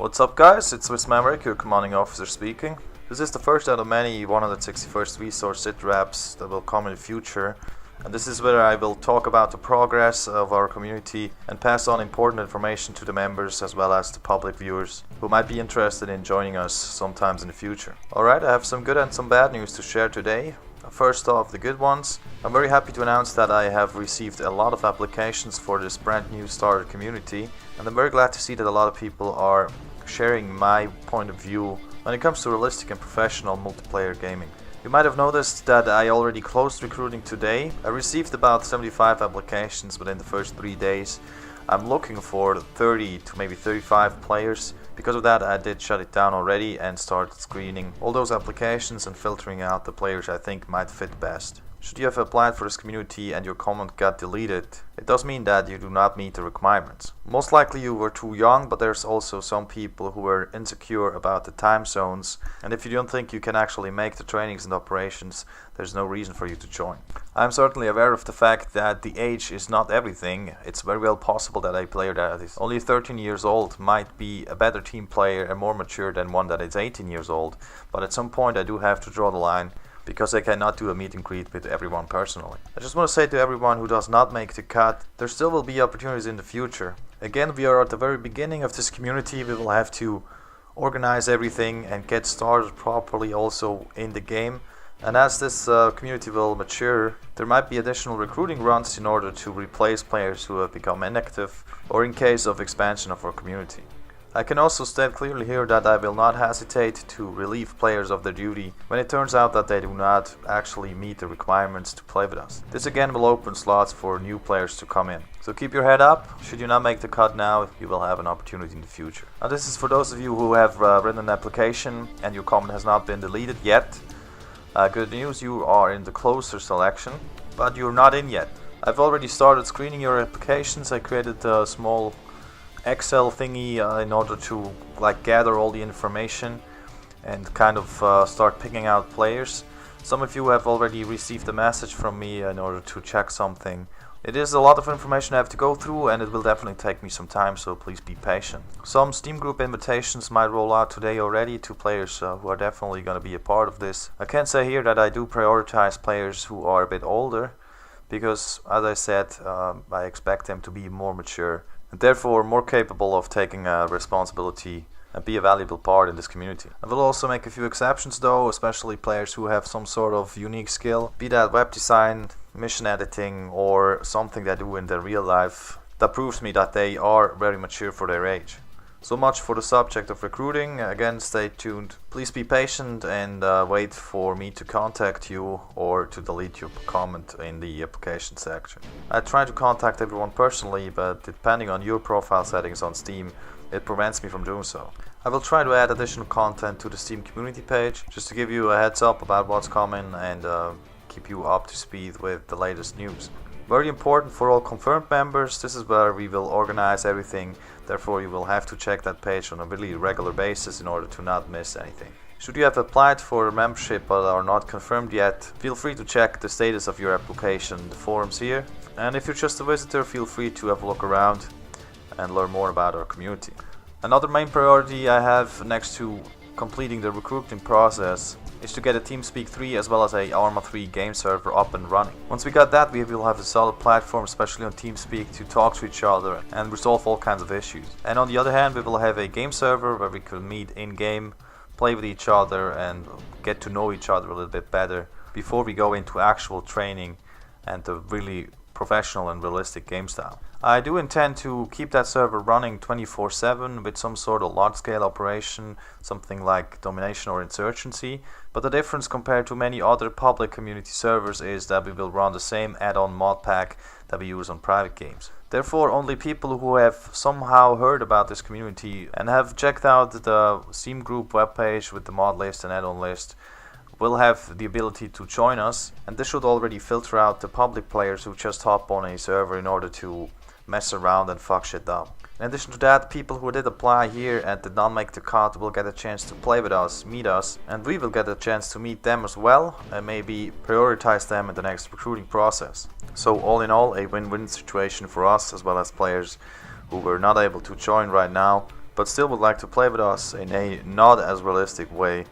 What's up guys, it's Swiss Maverick, your commanding officer speaking. This is the first out of many 161st V-SOAR SITREPs that will come in the future, and this is where I will talk about the progress of our community and pass on important information to the members as well as the public viewers who might be interested in joining us sometimes in the future. Alright, I have some good and some bad news to share today. First off, the good ones. I'm very happy to announce that I have received a lot of applications for this brand new starter community, and I'm very glad to see that a lot of people are sharing my point of view when it comes to realistic and professional multiplayer gaming. You might have noticed that I already closed recruiting today. I received about 75 applications within the first 3 days. I'm looking for 30 to maybe 35 players. Because of that, I did shut it down already and started screening all those applications and filtering out the players I think might fit best. Should you have applied for this community and your comment got deleted, it does mean that you do not meet the requirements. Most likely you were too young, but there's also some people who were insecure about the time zones, and if you don't think you can actually make the trainings and operations, there's no reason for you to join. I'm certainly aware of the fact that the age is not everything. It's very well possible that a player that is only 13 years old might be a better team player and more mature than one that is 18 years old, but at some point I do have to draw the line, because I cannot do a meet and greet with everyone personally. I just want to say to everyone who does not make the cut, there still will be opportunities in the future. Again, we are at the very beginning of this community. We will have to organize everything and get started properly also in the game. And as this community will mature, there might be additional recruiting runs in order to replace players who have become inactive, or in case of expansion of our community. I can also state clearly here that I will not hesitate to relieve players of their duty when it turns out that they do not actually meet the requirements to play with us. This again will open slots for new players to come in. So keep your head up. Should you not make the cut now, you will have an opportunity in the future. Now this is for those of you who have written an application and your comment has not been deleted yet. Good news, you are in the closer selection, but you're not in yet. I've already started screening your applications. I created a small Excel thingy in order to gather all the information and kind of start picking out players. Some of you have already received a message from me in order to check something. It is a lot of information I have to go through, and it will definitely take me some time, so please be patient. Some Steam group invitations might roll out today already to players who are definitely going to be a part of this. I can say here that I do prioritize players who are a bit older, because as I said, I expect them to be more mature and therefore more capable of taking responsibility and be a valuable part in this community. I will also make a few exceptions though, especially players who have some sort of unique skill, be that web design, mission editing, or something they do in their real life that proves me that they are very mature for their age. So much for the subject of recruiting. Again, stay tuned. Please be patient and wait for me to contact you or to delete your comment in the application section. I try to contact everyone personally, but depending on your profile settings on Steam, it prevents me from doing so. I will try to add additional content to the Steam community page, just to give you a heads up about what's coming and keep you up to speed with the latest news. Very important for all confirmed members, this is where we will organize everything, therefore you will have to check that page on a really regular basis in order to not miss anything. Should you have applied for membership but are not confirmed yet, feel free to check the status of your application in the forums here, and if you're just a visitor, feel free to have a look around and learn more about our community. Another main priority I have next to completing the recruiting process is to get a TeamSpeak 3 as well as a ARMA 3 game server up and running. Once we got that, we will have a solid platform, especially on TeamSpeak, to talk to each other and resolve all kinds of issues. And on the other hand, we will have a game server where we can meet in-game, play with each other and get to know each other a little bit better before we go into actual training and the really professional and realistic game style. I do intend to keep that server running 24/7 with some sort of large-scale operation, something like domination or insurgency, but the difference compared to many other public community servers is that we will run the same add-on mod pack that we use on private games. Therefore, only people who have somehow heard about this community and have checked out the Steam group webpage with the mod list and add-on list will have the ability to join us, and this should already filter out the public players who just hop on a server in order to mess around and fuck shit up. In addition to that, people who did apply here and did not make the cut will get a chance to play with us, meet us, and we will get a chance to meet them as well and maybe prioritize them in the next recruiting process. So all in all, a win-win situation for us as well as players who were not able to join right now but still would like to play with us in a not as realistic way,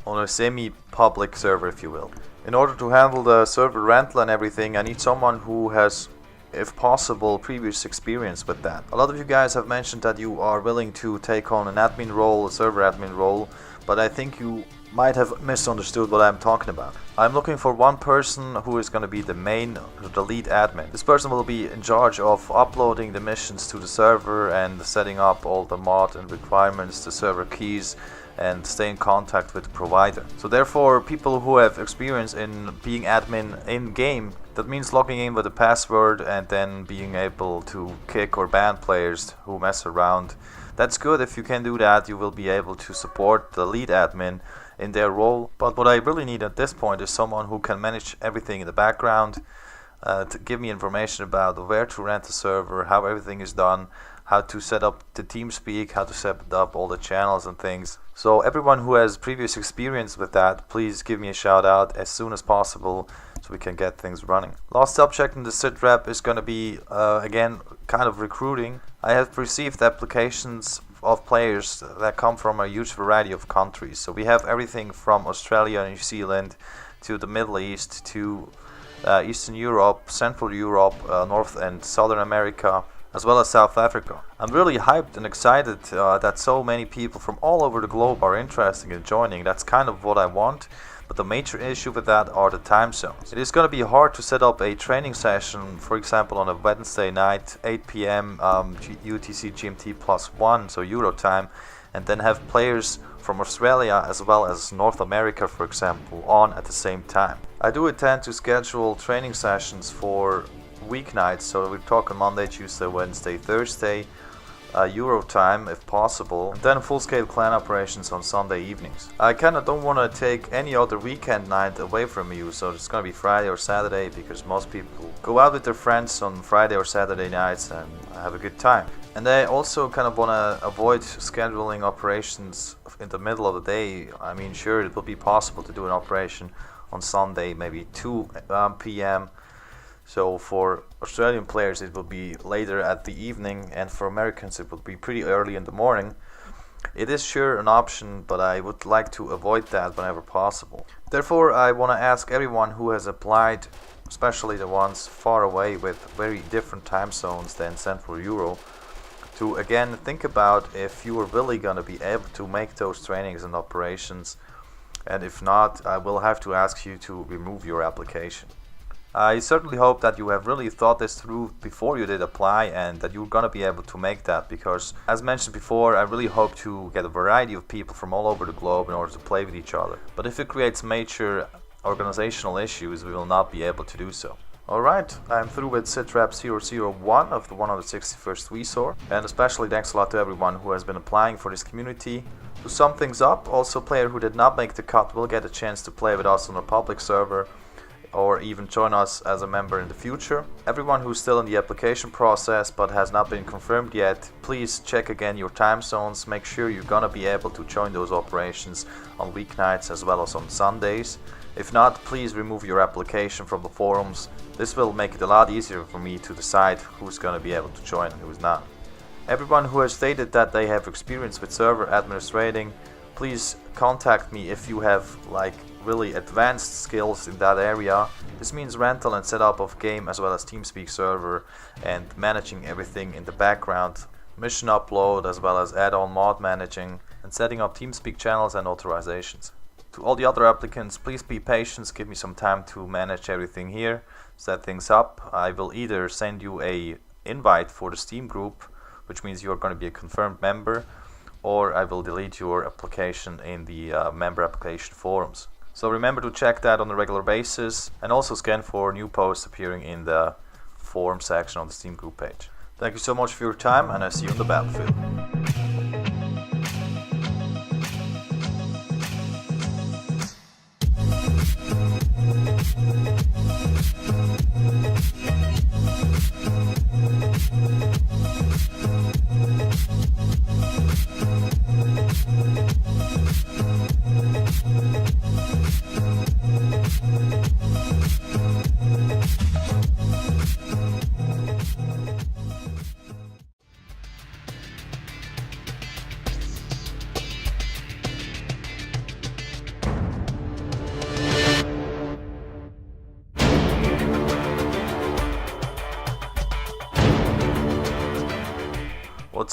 on a semi-public server if you will. In order to handle the server rental and everything, I need someone who has, if possible, previous experience with that. A lot of you guys have mentioned that you are willing to take on an admin role, a server admin role, but I think you might have misunderstood what I'm talking about. I'm looking for one person who is going to be the lead admin. This person will be in charge of uploading the missions to the server and setting up all the mod and requirements, the server keys, and stay in contact with the provider. So therefore, people who have experience in being admin in game, that means logging in with a password and then being able to kick or ban players who mess around. That's good. If you can do that, you will be able to support the lead admin in their role. But what I really need at this point is someone who can manage everything in the background, to give me information about where to rent the server, how everything is done, how to set up the TeamSpeak, how to set up all the channels and things. So everyone who has previous experience with that, please give me a shout out as soon as possible so we can get things running. Last subject in the SITREP is going to be again kind of recruiting. I have received applications of players that come from a huge variety of countries. So we have everything from Australia and New Zealand to the Middle East to Eastern Europe, Central Europe, North and Southern America, as well as South Africa. I'm really hyped and excited that so many people from all over the globe are interested in joining. That's kind of what I want. But the major issue with that are the time zones. It is going to be hard to set up a training session, for example, on a Wednesday night, 8 p.m. UTC GMT +1, so Euro time, and then have players from Australia as well as North America, for example, on at the same time. I do intend to schedule training sessions for weeknights, so we talk on Monday, Tuesday, Wednesday, Thursday, Euro time if possible, and then full-scale clan operations on Sunday evenings. I kinda don't want to take any other weekend night away from you, so it's gonna be Friday or Saturday, because most people go out with their friends on Friday or Saturday nights and have a good time. And I also kind of want to avoid scheduling operations in the middle of the day. I mean, sure, it will be possible to do an operation on Sunday, maybe 2 p.m. So for Australian players it will be later at the evening, and for Americans it will be pretty early in the morning. It is sure an option, but I would like to avoid that whenever possible. Therefore, I want to ask everyone who has applied, especially the ones far away with very different time zones than Central Euro, to again think about if you are really going to be able to make those trainings and operations, and if not, I will have to ask you to remove your application. I certainly hope that you have really thought this through before you did apply, and that you're going to be able to make that, because as mentioned before, I really hope to get a variety of people from all over the globe in order to play with each other. But if it creates major organizational issues, we will not be able to do so. Alright, I'm through with SITREP 001 of the 161st V-SOAR, and especially thanks a lot to everyone who has been applying for this community. To sum things up, also a player who did not make the cut will get a chance to play with us on a public server, or even join us as a member in the future. Everyone who's still in the application process but has not been confirmed yet, please check again your time zones. Make sure you're gonna be able to join those operations on weeknights as well as on Sundays. If not, please remove your application from the forums. This will make it a lot easier for me to decide who's gonna be able to join and who's not. Everyone who has stated that they have experience with server administrating, please contact me if you have really advanced skills in that area. This means rental and setup of game as well as TeamSpeak server and managing everything in the background, mission upload as well as add-on mod managing, and setting up TeamSpeak channels and authorizations. To all the other applicants, please be patient, give me some time to manage everything here, set things up. I will either send you a invite for the Steam group, which means you're going to be a confirmed member, or I will delete your application in the member application forums. So remember to check that on a regular basis, and also scan for new posts appearing in the forum section on the Steam group page. Thank you so much for your time, and I see you on the battlefield.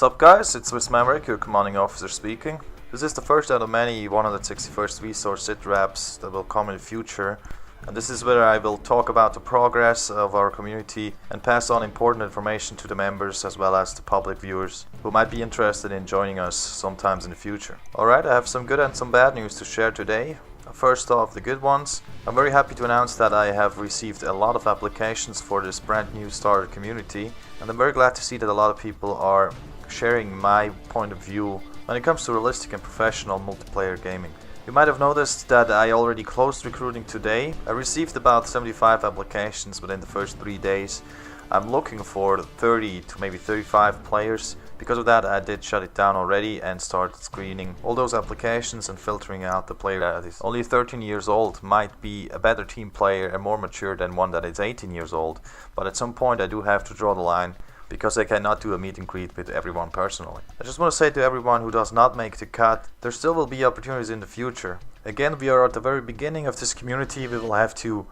What's up guys, it's V-SOAR, your commanding officer speaking. This is the first out of many 161st V-SOAR SITREPs that will come in the future, and this is where I will talk about the progress of our community and pass on important information to the members as well as the public viewers who might be interested in joining us sometimes in the future. Alright, I have some good and some bad news to share today. First off, the good ones. I'm very happy to announce that I have received a lot of applications for this brand new starter community, and I'm very glad to see that a lot of people are sharing my point of view when it comes to realistic and professional multiplayer gaming. You might have noticed that I already closed recruiting today. I received about 75 applications within the first 3 days. I'm looking for 30 to maybe 35 players. Because of that, I did shut it down already and started screening all those applications and filtering out the player that is only 13 years old, might be a better team player and more mature than one that is 18 years old. But at some point I do have to draw the line, because I cannot do a meet and greet with everyone personally. I just want to say to everyone who does not make the cut, there still will be opportunities in the future. Again, we are at the very beginning of this community. We will have to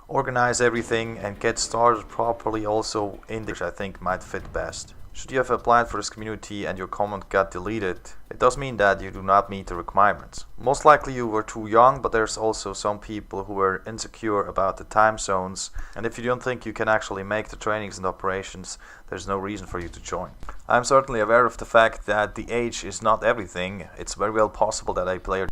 organize everything and get started properly also in which I think might fit best. Should you have applied for this community and your comment got deleted, it does mean that you do not meet the requirements. Most likely you were too young, but there's also some people who were insecure about the time zones, and if you don't think you can actually make the trainings and operations, there's no reason for you to join. I'm certainly aware of the fact that the age is not everything. It's very well possible that a player